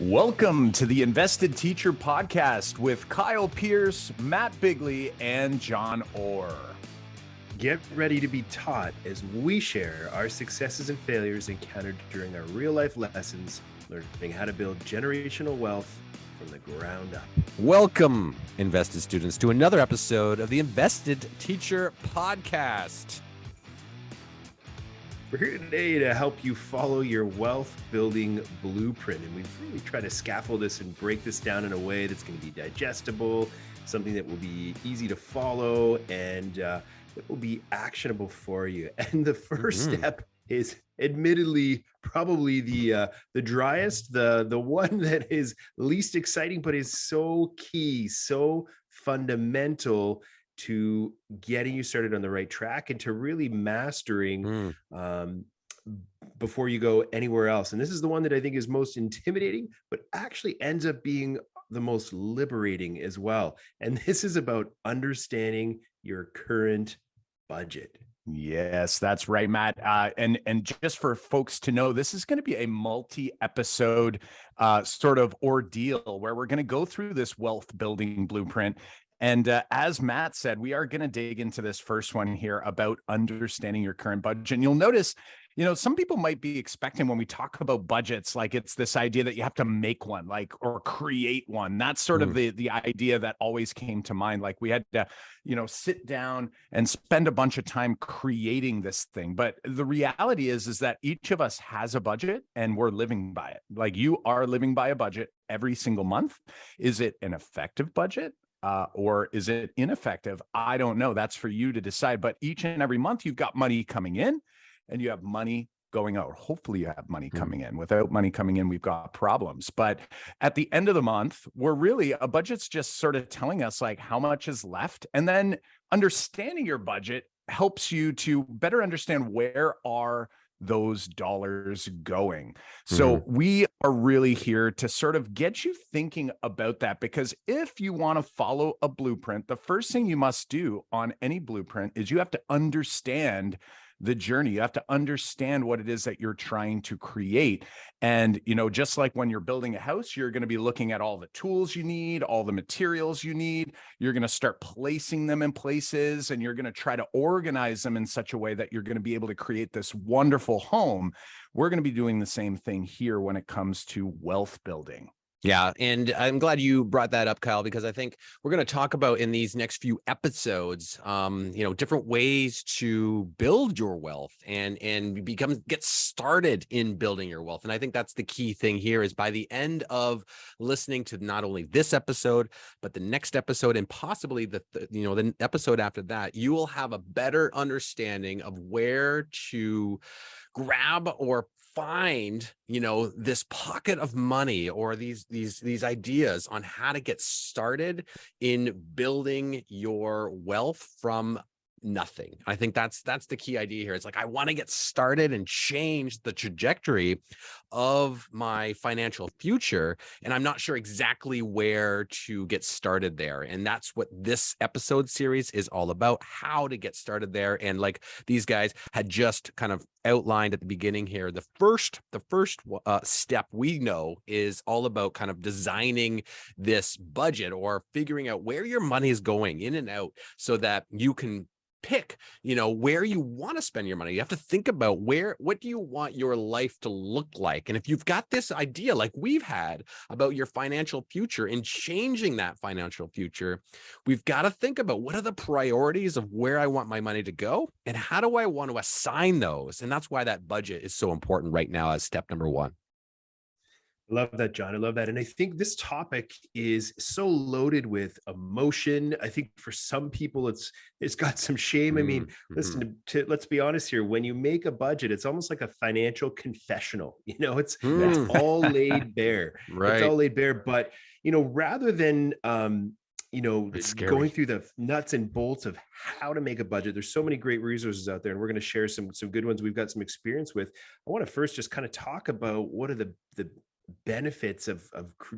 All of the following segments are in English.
Welcome to the Invested Teacher Podcast with Kyle Pierce, Matt Bigley, and John Orr. Get ready to be taught as we share our successes and failures encountered during our real-life lessons, learning how to build generational wealth from the ground up. Welcome, invested students, to another episode of the Invested Teacher Podcast. We're here today to help you follow your wealth building blueprint. And we've really tried to scaffold this and break this down in a way that's going to be digestible, something that will be easy to follow, and it will be actionable for you. And the first step is admittedly probably the driest, the one that is least exciting, but is so key, so fundamental to getting you started on the right track and to really mastering before you go anywhere else. And this is the one that I think is most intimidating, but actually ends up being the most liberating as well. And this is about understanding your current budget. Yes, that's right, Matt. And just for folks to know, this is going to be a multi-episode sort of ordeal where we're going to go through this wealth building blueprint. And as Matt said, we are going to dig into this first one here about understanding your current budget. And you'll notice, some people might be expecting when we talk about budgets, like it's this idea that you have to make one, or create one. That's sort of the idea that always came to mind. Like we had to, sit down and spend a bunch of time creating this thing. But the reality is that each of us has a budget and we're living by it. Like you are living by a budget every single month. Is it an effective budget? Or is it ineffective? I don't know. That's for you to decide. But each and every month, you've got money coming in and you have money going out. Hopefully you have money coming in. Without money coming in, we've got problems. But at the end of the month, a budget's just sort of telling us like how much is left. And then understanding your budget helps you to better understand where are those dollars going. So we are really here to sort of get you thinking about that, because if you want to follow a blueprint, the first thing you must do on any blueprint is you have to understand the journey. You have to understand what it is that you're trying to create. And, just like when you're building a house, you're going to be looking at all the tools you need, all the materials you need. You're going to start placing them in places and you're going to try to organize them in such a way that you're going to be able to create this wonderful home. We're going to be doing the same thing here when it comes to wealth building. Yeah. And I'm glad you brought that up, Kyle, because I think we're going to talk about in these next few episodes, different ways to build your wealth and get started in building your wealth. And I think that's the key thing here is by the end of listening to not only this episode, but the next episode and possibly the episode after that, you will have a better understanding of where to grab or find, this pocket of money or these ideas on how to get started in building your wealth from nothing. I think that's the key idea here. It's like, I want to get started and change the trajectory of my financial future. And I'm not sure exactly where to get started there. And that's what this episode series is all about, how to get started there. And like these guys had just kind of outlined at the beginning here, the first step we know is all about kind of designing this budget or figuring out where your money is going in and out so that you can pick, where you want to spend your money. You have to think about what do you want your life to look like? And if you've got this idea like we've had about your financial future and changing that financial future, we've got to think about what are the priorities of where I want my money to go and how do I want to assign those? And that's why that budget is so important right now as step number one. I love that, John. I love that. And I think this topic is so loaded with emotion. I think for some people, it's got some shame. I mean, listen, let's be honest here. When you make a budget, it's almost like a financial confessional. It's all laid bare. Right. It's all laid bare. But, rather than, going through the nuts and bolts of how to make a budget, there's so many great resources out there, and we're going to share some good ones we've got some experience with. I want to first just kind of talk about what are the benefits of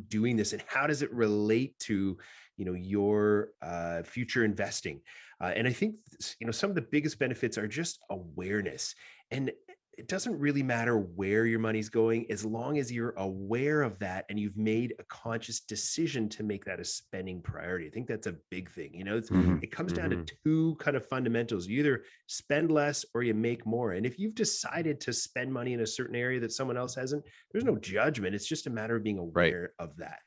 doing this and how does it relate to your future investing, and I think some of the biggest benefits are just awareness. And it doesn't really matter where your money's going as long as you're aware of that and you've made a conscious decision to make that a spending priority. I think that's a big thing. It comes down to two kind of fundamentals. You either spend less or you make more. And if you've decided to spend money in a certain area that someone else hasn't, there's no judgment. It's just a matter of being aware of that.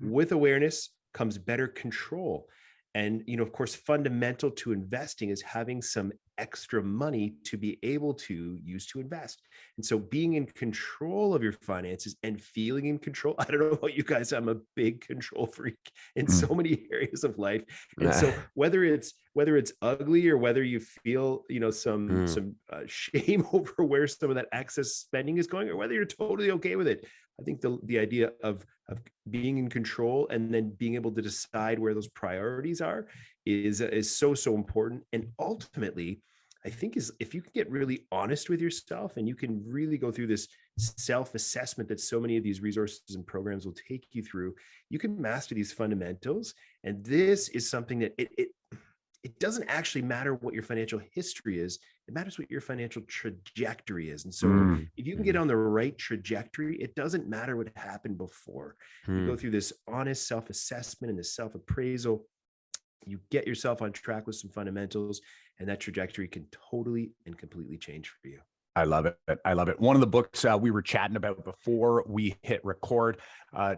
With awareness comes better control. And, of course, fundamental to investing is having some extra money to be able to use to invest. And so being in control of your finances and feeling in control, I don't know about you guys, I'm a big control freak in so many areas of life. And so whether it's ugly or whether you feel, some shame over where some of that excess spending is going, or whether you're totally okay with it, I think the idea of being in control and then being able to decide where those priorities are is so important. And ultimately, I think is if you can get really honest with yourself and you can really go through this self-assessment that so many of these resources and programs will take you through, you can master these fundamentals. And this is something that it doesn't actually matter what your financial history is. It matters what your financial trajectory is. And so if you can get on the right trajectory, it doesn't matter what happened before. You go through this honest self-assessment and this self-appraisal, you get yourself on track with some fundamentals, and that trajectory can totally and completely change for you. I love it. I love it. One of the books we were chatting about before we hit record,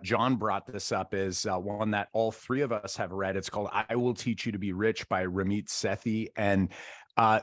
John brought this up, is one that all three of us have read. It's called I Will Teach You to Be Rich by Ramit Sethi. And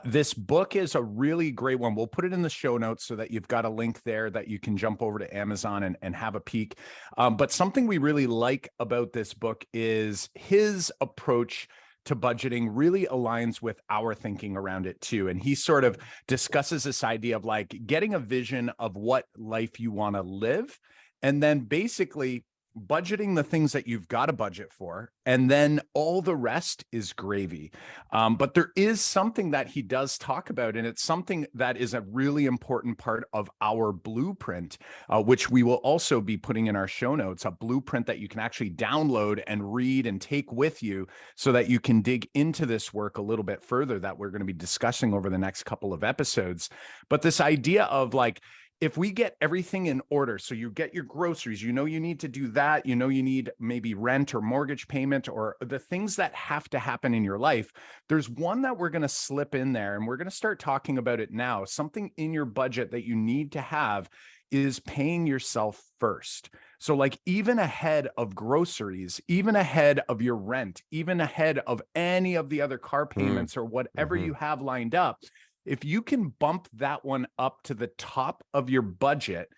this book is a really great one. We'll put it in the show notes so that you've got a link there that you can jump over to Amazon and have a peek. But something we really like about this book is his approach to budgeting really aligns with our thinking around it too. And he sort of discusses this idea of like getting a vision of what life you want to live, and then basically budgeting the things that you've got to budget for, and then all the rest is gravy. But there is something that he does talk about, and it's something that is a really important part of our blueprint, which we will also be putting in our show notes, a blueprint that you can actually download and read and take with you so that you can dig into this work a little bit further that we're going to be discussing over the next couple of episodes. But this idea of like, if we get everything in order, so you get your groceries, you need to do that, you need maybe rent or mortgage payment or the things that have to happen in your life, there's one that we're going to slip in there, and we're going to start talking about it now. Something in your budget that you need to have is paying yourself first. So like even ahead of groceries, even ahead of your rent, even ahead of any of the other car payments or whatever you have lined up, if you can bump that one up to the top of your budget,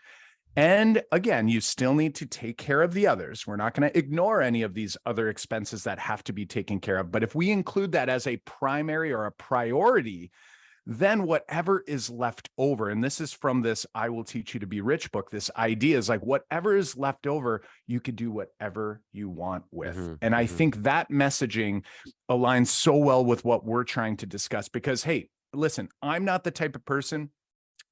and again, you still need to take care of the others. We're not going to ignore any of these other expenses that have to be taken care of. But if we include that as a primary or a priority, then whatever is left over, and this is from this I Will Teach You to Be Rich book, this idea is like whatever is left over, you could do whatever you want with. And I think that messaging aligns so well with what we're trying to discuss because, hey, listen, I'm not the type of person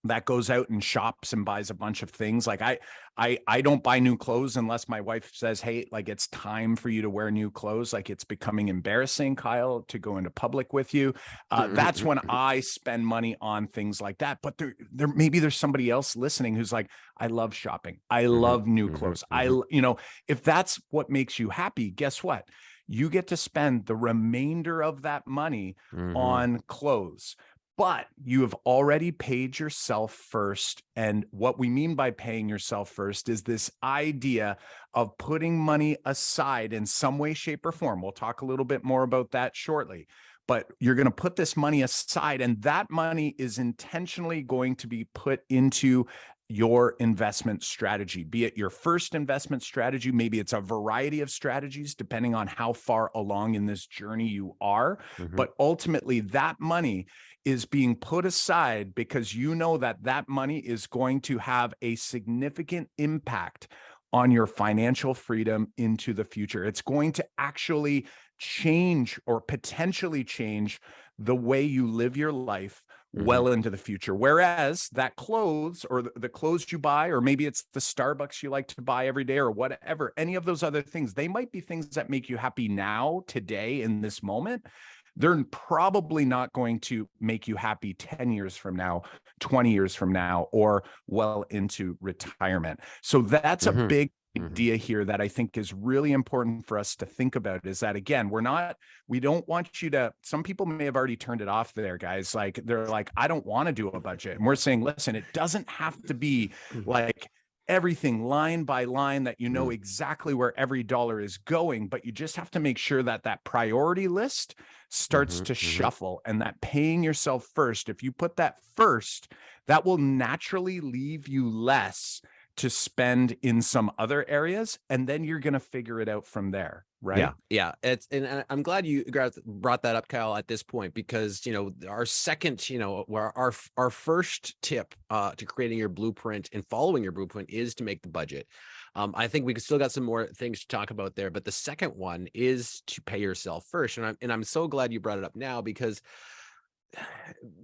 that goes out and shops and buys a bunch of things. Like I don't buy new clothes unless my wife says, hey, like it's time for you to wear new clothes. Like it's becoming embarrassing, Kyle, to go into public with you. That's when I spend money on things like that. But there maybe there's somebody else listening who's like, I love shopping. I love new clothes. If that's what makes you happy, guess what? You get to spend the remainder of that money on clothes. But you have already paid yourself first. And what we mean by paying yourself first is this idea of putting money aside in some way, shape, or form. We'll talk a little bit more about that shortly. But you're going to put this money aside, and that money is intentionally going to be put into your investment strategy, be it your first investment strategy. Maybe it's a variety of strategies, depending on how far along in this journey you are. But ultimately, that money is being put aside because you know that that money is going to have a significant impact on your financial freedom into the future. It's going to actually change or potentially change the way you live your life well into the future. Whereas that clothes or the clothes you buy, or maybe it's the Starbucks you like to buy every day or whatever, any of those other things, they might be things that make you happy now, today, in this moment. they're probably not going to make you happy 10 years from now, 20 years from now, or well into retirement. So that's a big idea here that I think is really important for us to think about, is that, again, we don't want you to, some people may have already turned it off there, guys. Like, they're like, I don't want to do a budget. And we're saying, listen, it doesn't have to be like everything line by line, that you know exactly where every dollar is going, but you just have to make sure that that priority list starts to shuffle, and that paying yourself first, if you put that first, that will naturally leave you less to spend in some other areas, and then you're going to figure it out from there, right? Yeah. And I'm glad you brought that up, Kyle, at this point, because, you know, our second, you know, where our first tip to creating your blueprint and following your blueprint is to make the budget. I think we still got some more things to talk about there, but the second one is to pay yourself first. And I'm so glad you brought it up now, because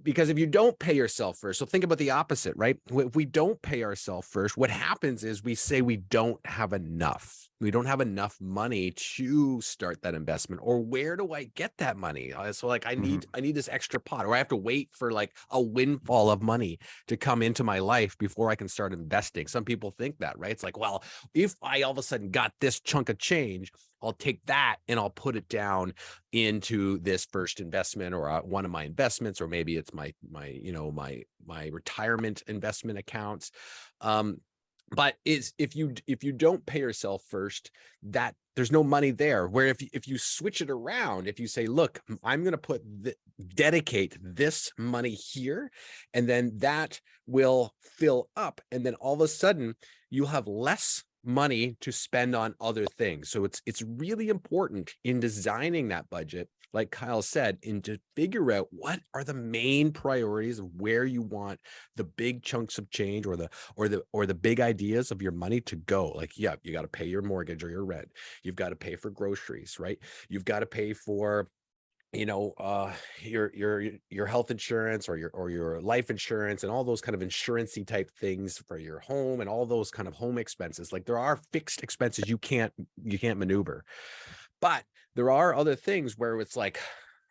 if you don't pay yourself first, so think about the opposite, right? If we don't pay ourselves first, what happens is we say we don't have enough. We don't have enough money to start that investment, or where do I get that money? So like, I need this extra pot, or I have to wait for like a windfall of money to come into my life before I can start investing. Some people think that, right? It's like, well, if I all of a sudden got this chunk of change, I'll take that and I'll put it down into this first investment, or one of my investments, or maybe it's my retirement investment accounts. But if you don't pay yourself first, that there's no money there. Where if you switch it around, if you say, look, I'm going to dedicate this money here, and then that will fill up, and then all of a sudden you'll have less money to spend on other things. So it's really important in designing that budget, like Kyle said, and to figure out what are the main priorities of where you want the big chunks of change, or the big ideas of your money to go. Like, yeah, you got to pay your mortgage or your rent. You've got to pay for groceries, right? You've got to pay for, you know, your health insurance, or your life insurance, and all those kind of insurance-y type things for your home, and all those kind of home expenses. Like, there are fixed expenses you can't maneuver, but there are other things where it's like,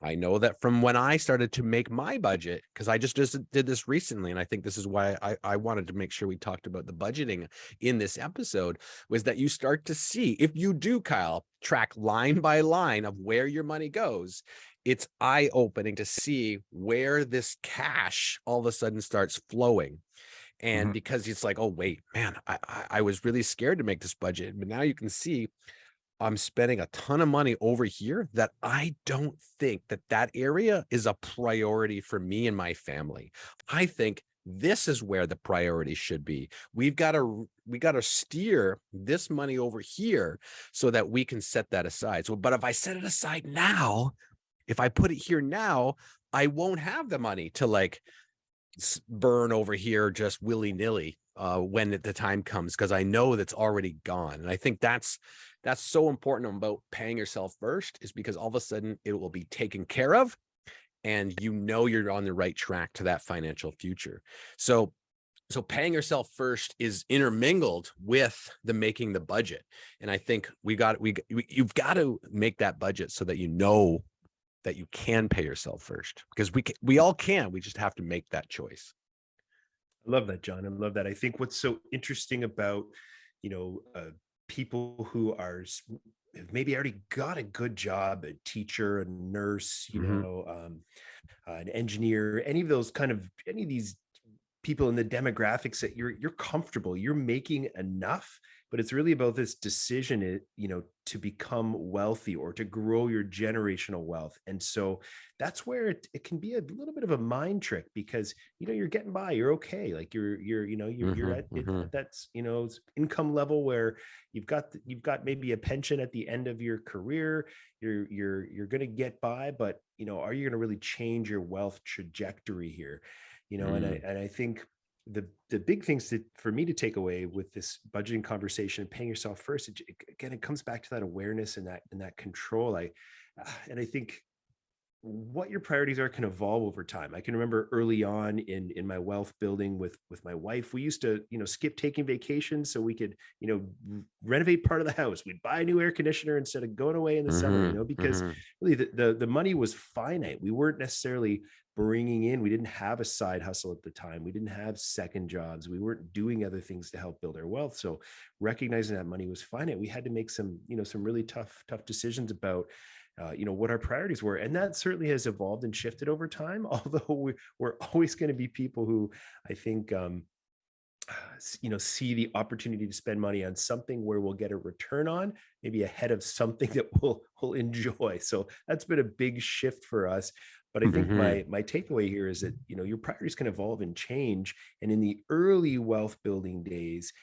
I know that from when I started to make my budget, because I just did this recently, and I think this is why I wanted to make sure we talked about the budgeting in this episode, was that you start to see, if you do, Kyle, track line by line of where your money goes, it's eye-opening to see where this cash all of a sudden starts flowing. And because it's like, oh, wait, man, I was really scared to make this budget, but now you can see I'm spending a ton of money over here that I don't think that area is a priority for me and my family. I think this is where the priority should be. We got to steer this money over here so that we can set that aside. So, but if I set it aside now, if I put it here now, I won't have the money to like burn over here just willy-nilly when the time comes, because I know that's already gone. And I think that's so important about paying yourself first, is because all of a sudden it will be taken care of, and you know you're on the right track to that financial future. So paying yourself first is intermingled with the making the budget. And I think you've got to make that budget so that you know that you can pay yourself first, because we all can. We just have to make that choice. I love that, John. I love that. I think what's so interesting about, people who have maybe already got a good job, a teacher, a nurse, an engineer, any of these people in the demographics that you're comfortable, you're making enough, but it's really about this decision, to become wealthy or to grow your generational wealth. And so that's where it can be a little bit of a mind trick, because, you're getting by, you're okay. Like you're at that's, income level where you've got maybe a pension at the end of your career. You're going to get by, but, are you going to really change your wealth trajectory here? And I think the big things for me to take away with this budgeting conversation and paying yourself first, it comes back to that awareness and that control. I think what your priorities are can evolve over time. I can remember early on in my wealth building with my wife, we used to, skip taking vacations so we could, renovate part of the house. We'd buy a new air conditioner instead of going away in the summer, because really the money was finite. We weren't necessarily bringing in, we didn't have a side hustle at the time. We didn't have second jobs. We weren't doing other things to help build our wealth. So recognizing that money was finite, we had to make some, some really tough decisions about what our priorities were. And that certainly has evolved and shifted over time, although we're always going to be people who I think, see the opportunity to spend money on something where we'll get a return on, maybe ahead of something that we'll enjoy. So that's been a big shift for us. But I think my takeaway here is that, your priorities can evolve and change. And in the early wealth building days,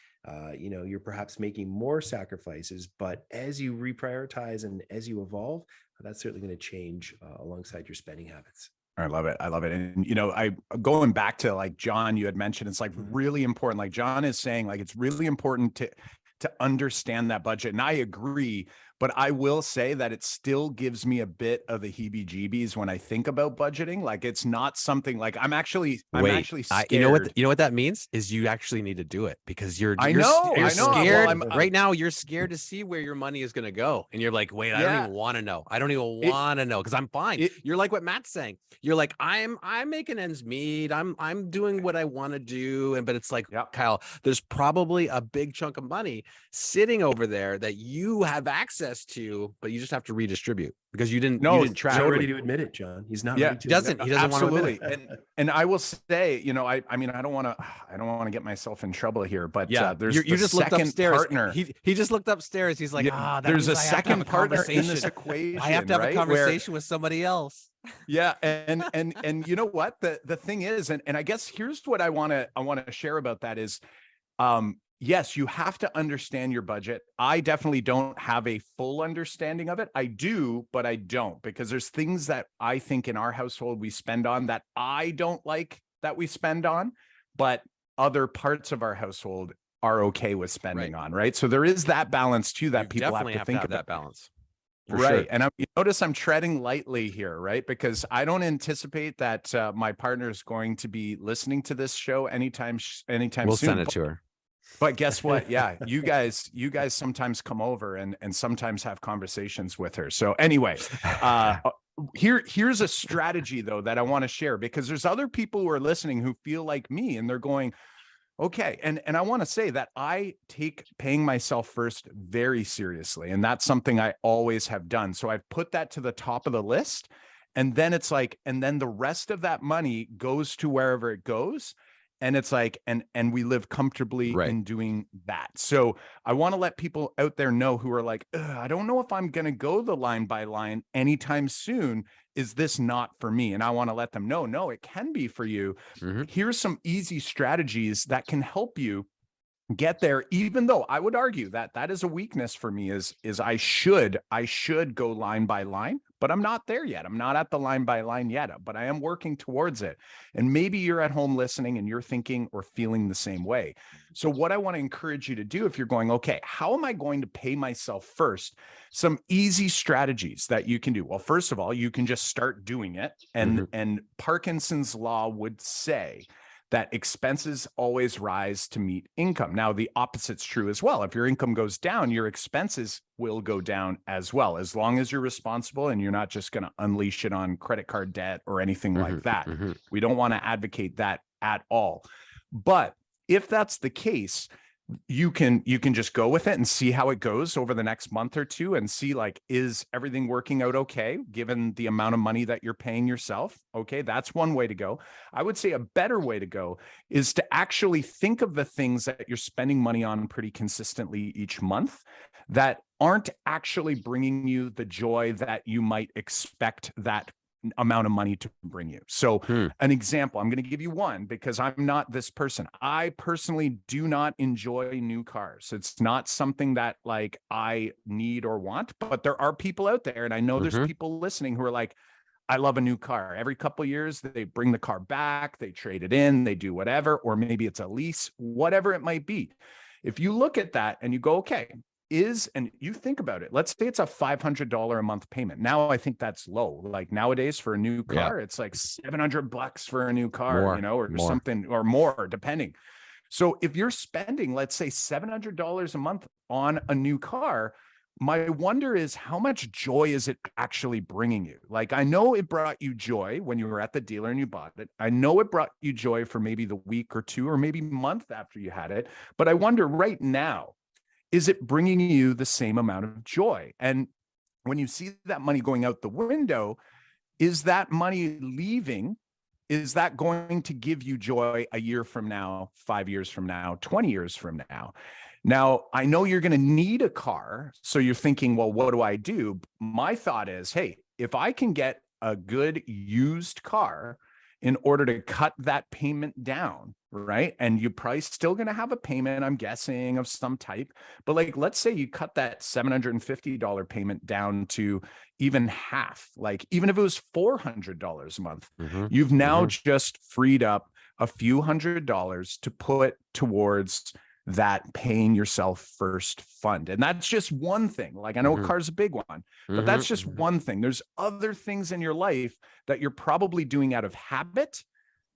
you're perhaps making more sacrifices, but as you reprioritize and as you evolve, that's certainly going to change alongside your spending habits. I love it. I love it. And, I going back to like John, you had mentioned, it's like really important. Like John is saying, like, it's really important to understand that budget. And I agree, but I will say that it still gives me a bit of the heebie-jeebies when I think about budgeting. Like, it's not something like I'm actually scared. You know what that means is you actually need to do it, because you're I know. scared. Well, right now you're scared to see where your money is going to go. And you're like, wait, I don't even want to know. I don't even want to know, because I'm fine. You're like what Matt's saying. You're like, I'm making ends meet. I'm doing what I want to do. But it's like, Kyle, there's probably a big chunk of money sitting over there that you have access to, but you just have to redistribute because you didn't track. He's not ready to admit it, John. He's not ready to. He doesn't want to admit it. And I will say, I mean, I don't want to get myself in trouble here, but there's you just looked upstairs. Partner. He just looked upstairs. He's like, there's a second partner in this equation. I have to have a conversation with somebody else. Yeah. And you know what? The thing is, and I guess here's what I want to share about that is, yes, you have to understand your budget. I definitely don't have a full understanding of it. I do, but I don't, because there's things that I think in our household we spend on that I don't like that we spend on, but other parts of our household are okay with spending on, right? So there is that balance too that people have to think about. That balance. Right. And you notice I'm treading lightly here, right? Because I don't anticipate that my partner is going to be listening to this show anytime we'll soon. We'll send it to her. But guess what? Yeah, you guys sometimes come over and sometimes have conversations with her. So anyway, here's a strategy though that I want to share, because there's other people who are listening who feel like me and they're going, okay. And I want to say that I take paying myself first very seriously. And that's something I always have done. So I've put that to the top of the list. And then it's like, and then the rest of that money goes to wherever it goes. And it's like, and we live comfortably in doing that. So I want to let people out there know who are like, I don't know if I'm going to go the line by line anytime soon. Is this not for me? And I want to let them know, no, it can be for you. Here's some easy strategies that can help you get there, even though I would argue that that is a weakness for me is I should go line by line, but I'm not there yet. I'm not at the line by line yet, but I am working towards it. And maybe you're at home listening and you're thinking or feeling the same way. So what I want to encourage you to do, if you're going, okay, how am I going to pay myself first? Some easy strategies that you can do. Well, first of all, you can just start doing it. And Parkinson's law would say that expenses always rise to meet income. Now, the opposite's true as well. If your income goes down, your expenses will go down as well, as long as you're responsible and you're not just going to unleash it on credit card debt or anything like that. We don't want to advocate that at all. But if that's the case, you can just go with it and see how it goes over the next month or two and see, like, is everything working out okay, given the amount of money that you're paying yourself? Okay, that's one way to go. I would say a better way to go is to actually think of the things that you're spending money on pretty consistently each month that aren't actually bringing you the joy that you might expect that amount of money to bring you. So an example, I'm going to give you one because I'm not this person. I personally do not enjoy new cars. It's not something that like I need or want, but there are people out there, and I know there's people listening who are like, I love a new car. Every couple of years, they bring the car back, they trade it in, they do whatever, or maybe it's a lease, whatever it might be. If you look at that and you go, okay, is, and you think about it, let's say it's a $500 a month payment. Now I think that's low. Like nowadays for a new car, it's like $700 for a new car, More, you know, or something, or more, depending. So if you're spending, let's say $700 a month on a new car, my wonder is how much joy is it actually bringing you? Like, I know it brought you joy when you were at the dealer and you bought it. I know it brought you joy for maybe the week or two, or maybe month after you had it. But I wonder right now, is it bringing you the same amount of joy? And when you see that money going out the window, is that money leaving? Is that going to give you joy a year from now, 5 years from now, 20 years from now? Now, I know you're going to need a car. So you're thinking, well, what do I do? My thought is, hey, if I can get a good used car in order to cut that payment down, right? And you're probably still going to have a payment, I'm guessing, of some type. But like, let's say you cut that $750 payment down to even half, like even if it was $400 a month, you've now just freed up a few $100s to put towards that paying yourself first fund. And that's just one thing. Like, I know a car's a big one, but that's just one thing. There's other things in your life that you're probably doing out of habit,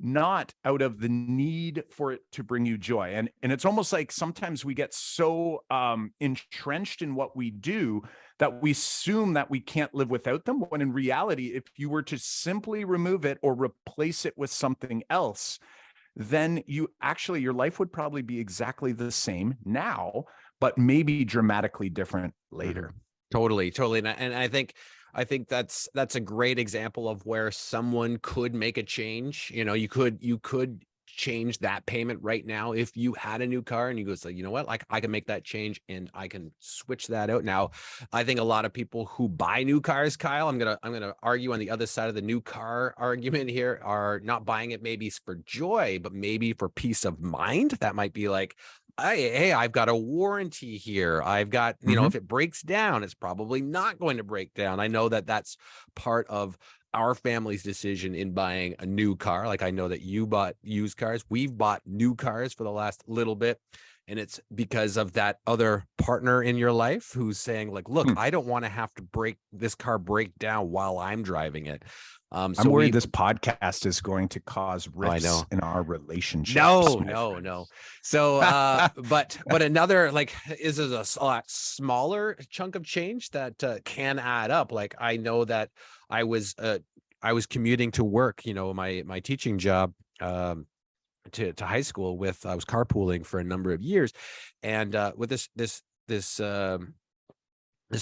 not out of the need for it to bring you joy. And it's almost like sometimes we get so entrenched in what we do that we assume that we can't live without them, when in reality, if you were to simply remove it or replace it with something else, then you actually, your life would probably be exactly the same now, but maybe dramatically different later. Totally. And I think that's a great example of where someone could make a change. You know, you could change that payment right now if you had a new car and you go, so you know what, like I can make that change and I can switch that out. Now, I think a lot of people who buy new cars, Kyle, I'm gonna argue on the other side of the new car argument here, are not buying it maybe for joy, but maybe for peace of mind. That might be like, hey, I've got a warranty here. I've got, you know, if it breaks down, it's probably not going to break down. I know that that's part of our family's decision in buying a new car. Like, I know that you bought used cars. We've bought new cars for the last little bit. And it's because of that other partner in your life who's saying like, look, I don't want to have to break down while I'm driving it. So I'm worried this podcast is going to cause rifts in our relationship. No. So, but another, like, is a lot smaller chunk of change that can add up. Like, I know that I was commuting to work, you know, my teaching job, to high school I was carpooling for a number of years. And with this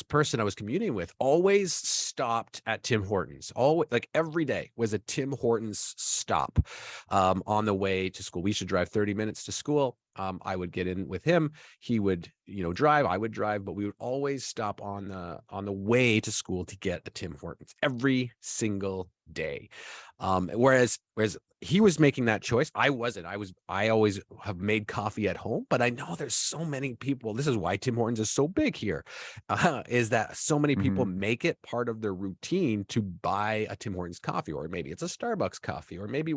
person I was commuting with always stopped at Tim Hortons. Always, like every day was a Tim Hortons stop on the way to school. We should drive 30 minutes to school. I would get in with him. He would, you know, drive. I would drive, but we would always stop on the way to school to get a Tim Hortons every single day. Whereas he was making that choice. I wasn't. I always have made coffee at home, but I know there's so many people. This is why Tim Hortons is so big here, is that so many people make it part of their routine to buy a Tim Hortons coffee, or maybe it's a Starbucks coffee, or maybe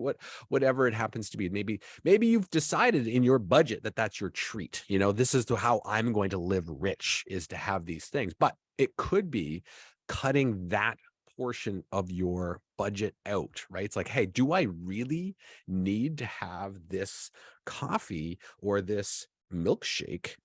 whatever it happens to be. Maybe you've decided in your budget that that's your treat. You know, this is how I'm going to live rich, is to have these things. But it could be cutting that portion of your budget out, right? It's like, hey, do I really need to have this coffee or this milkshake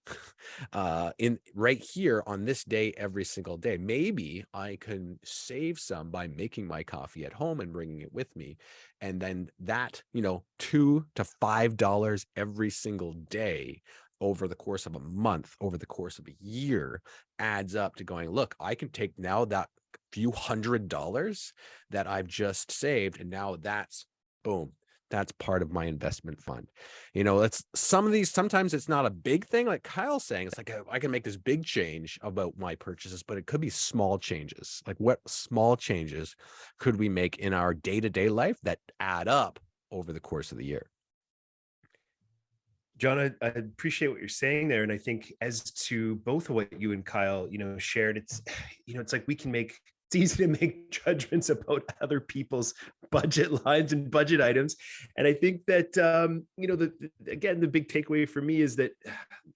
in right here on this day every single day? Maybe I can save some by making my coffee at home and bringing it with me, and then that, you know, $2 to $5 every single day over the course of a month, over the course of a year, adds up to going, look, I can take now that few $100s that I've just saved, and now that's boom, that's part of my investment fund. You know, sometimes it's not a big thing, like Kyle's saying. It's like, I can make this big change about my purchases, but it could be small changes. Like, what small changes could we make in our day-to-day life that add up over the course of the year? John, I appreciate what you're saying there. And I think, as to both of what you and Kyle, you know, shared, it's, you know, it's like we can make it's easy to make judgments about other people's budget lines and budget items. And I think that, again, the big takeaway for me is that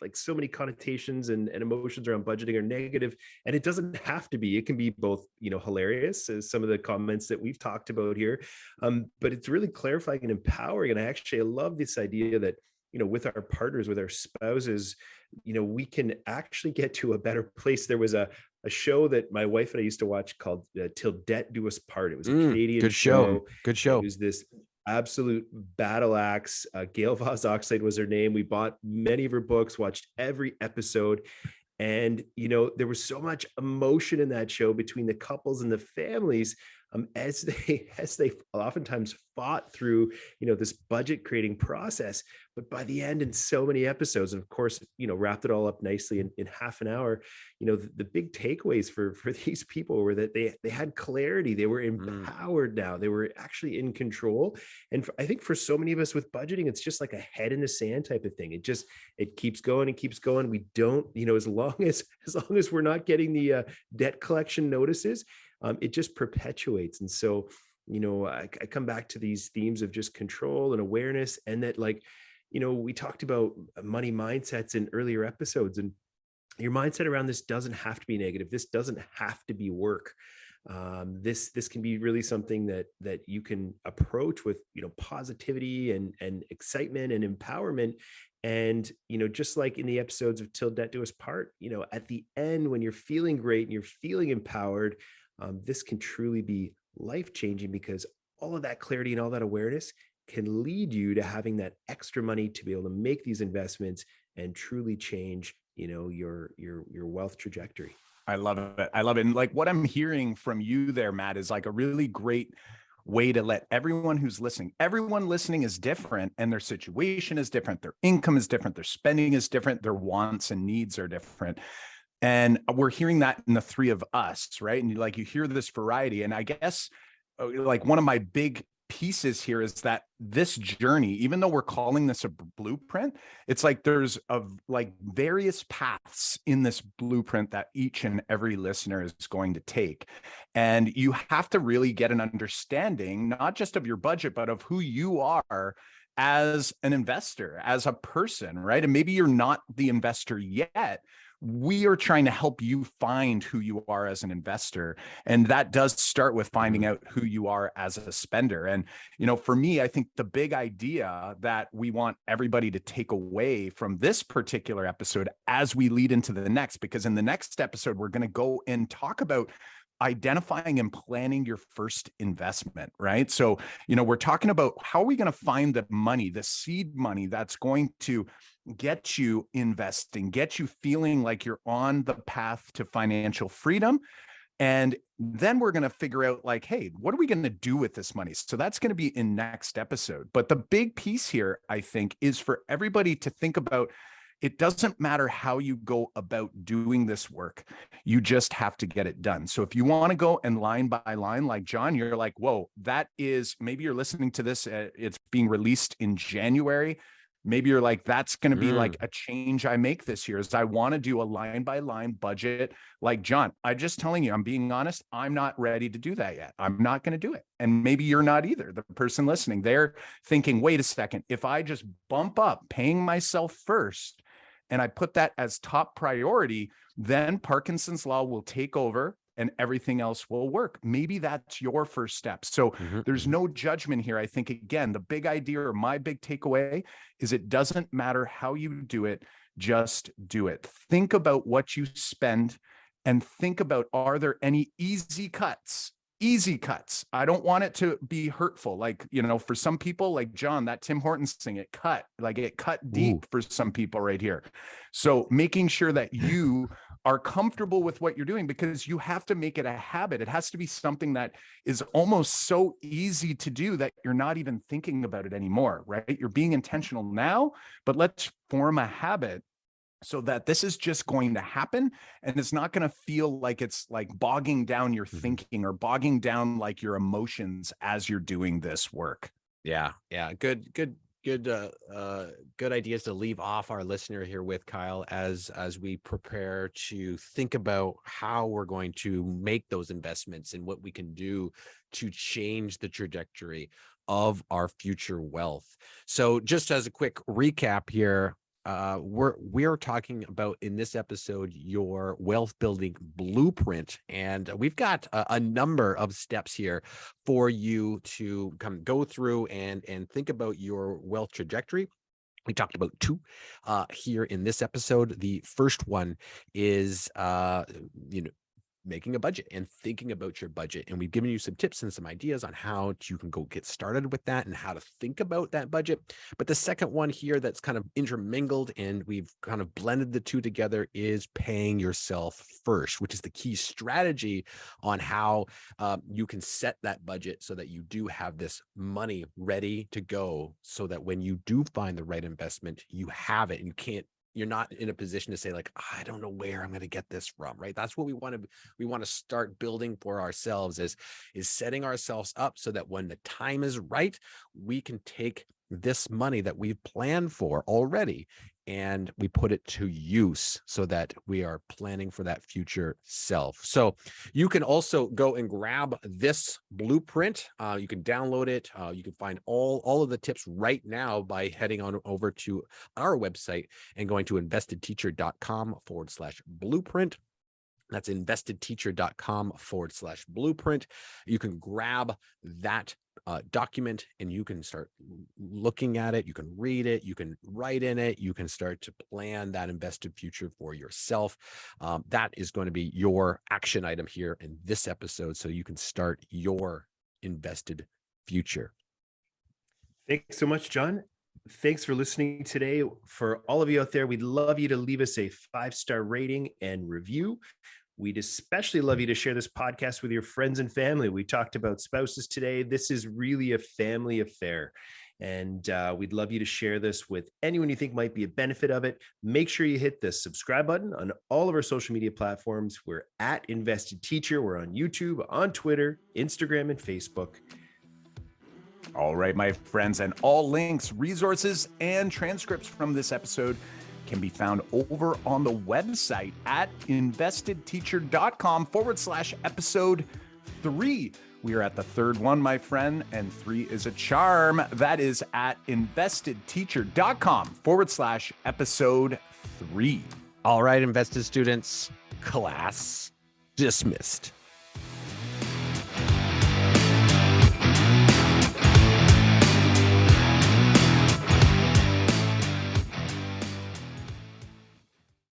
like so many connotations and emotions around budgeting are negative, and it doesn't have to be. It can be both, hilarious, as some of the comments that we've talked about here. But it's really clarifying and empowering. And I love this idea that, with our partners, with our spouses, we can actually get to a better place. There was a show that my wife and I used to watch called Till Debt Do Us Part. It was a Canadian good show. Good show. It was this absolute battle axe. Gail Vos Oxlade was her name. We bought many of her books, watched every episode. And, there was so much emotion in that show between the couples and the families, as they oftentimes fought through, this budget creating process. But by the end, in so many episodes, and of course, wrapped it all up nicely in half an hour, the big takeaways for these people were that they had clarity. They were empowered now. They were actually in control. And I think for so many of us with budgeting, it's just like a head in the sand type of thing. It keeps going and keeps going. We don't, as long as we're not getting the debt collection notices, it just perpetuates. And so, I come back to these themes of just control and awareness, and that, like, we talked about money mindsets in earlier episodes, and your mindset around this doesn't have to be negative. This doesn't have to be work. This can be really something that you can approach with, positivity and excitement and empowerment. And, just like in the episodes of Till Debt Do Us Part, at the end, when you're feeling great and you're feeling empowered, this can truly be life-changing, because all of that clarity and all that awareness can lead you to having that extra money to be able to make these investments and truly change, your wealth trajectory. I love it. I love it. And like what I'm hearing from you there, Matt, is like a really great way to let everyone listening is different, and their situation is different. Their income is different. Their spending is different. Their wants and needs are different. And we're hearing that in the three of us, right? And you hear this variety. And I guess like one of my big pieces here is that this journey, even though we're calling this a blueprint, it's like there's various paths in this blueprint that each and every listener is going to take. And you have to really get an understanding, not just of your budget, but of who you are as an investor, as a person, right? And maybe you're not the investor yet. We are trying to help you find who you are as an investor. And that does start with finding out who you are as a spender. And, for me, I think the big idea that we want everybody to take away from this particular episode as we lead into the next, because in the next episode, we're going to go and talk about identifying and planning your first investment, right? So, we're talking about how are we going to find the money, the seed money that's going to get you investing, get you feeling like you're on the path to financial freedom. And then we're going to figure out like, hey, what are we going to do with this money? So that's going to be in next episode. But the big piece here, I think, is for everybody to think about, it doesn't matter how you go about doing this work. You just have to get it done. So if you want to go and line by line, like John, you're like, whoa, that is, maybe you're listening to this, it's being released in January. Maybe you're like, that's going to be like a change I make this year, is I want to do a line by line budget. Like John, I'm just telling you, I'm being honest. I'm not ready to do that yet. I'm not going to do it. And maybe you're not either. The person listening, they're thinking, wait a second, if I just bump up paying myself first, and I put that as top priority, then Parkinson's law will take over and everything else will work. Maybe that's your first step. So there's no judgment here. I think, again, the big idea, or my big takeaway, is it doesn't matter how you do it, just do it. Think about what you spend, and think about, are there any easy cuts? Easy cuts. I don't want it to be hurtful. Like, for some people, like John, that Tim Hortons thing, it cut deep for some people right here. So making sure that you are comfortable with what you're doing, because you have to make it a habit. It has to be something that is almost so easy to do that you're not even thinking about it anymore, right? You're being intentional now, but let's form a habit so that this is just going to happen, and it's not going to feel like it's like bogging down your thinking or bogging down like your emotions as you're doing this work. Yeah. Good good ideas to leave off our listener here with, Kyle, as we prepare to think about how we're going to make those investments and what we can do to change the trajectory of our future wealth. So just as a quick recap here, we're talking about in this episode your wealth building blueprint, and we've got a number of steps here for you to go through and think about your wealth trajectory. We talked about two here in this episode. The first one is making a budget and thinking about your budget. And we've given you some tips and some ideas on how you can go get started with that and how to think about that budget. But the second one here that's kind of intermingled and we've kind of blended the two together is paying yourself first, which is the key strategy on how you can set that budget so that you do have this money ready to go, so that when you do find the right investment, you have it and you're not in a position to say like, I don't know where I'm going to get this from, right? That's what we want to start building for ourselves, is setting ourselves up so that when the time is right, we can take this money that we've planned for already and we put it to use so that we are planning for that future self. So you can also go and grab this blueprint. You can download it. You can find all of the tips right now by heading on over to our website and going to investedteacher.com/blueprint. That's investedteacher.com/blueprint. You can grab that document and you can start looking at it. You can read it. You can write in it. You can start to plan that invested future for yourself. That is going to be your action item here in this episode, so you can start your invested future. Thanks so much, John. Thanks for listening today. For all of you out there, we'd love you to leave us a 5-star rating and review. We'd especially love you to share this podcast with your friends and family. We talked about spouses today. This is really a family affair. And we'd love you to share this with anyone you think might be a benefit of it. Make sure you hit the subscribe button on all of our social media platforms. We're at Invested Teacher. We're on YouTube, on Twitter, Instagram, and Facebook. All right, my friends, and all links, resources, and transcripts from this episode can be found over on the website at investedteacher.com/episode 3. We are at the third one, my friend, and 3 is a charm. That is at investedteacher.com/episode 3. All right, invested students, class dismissed.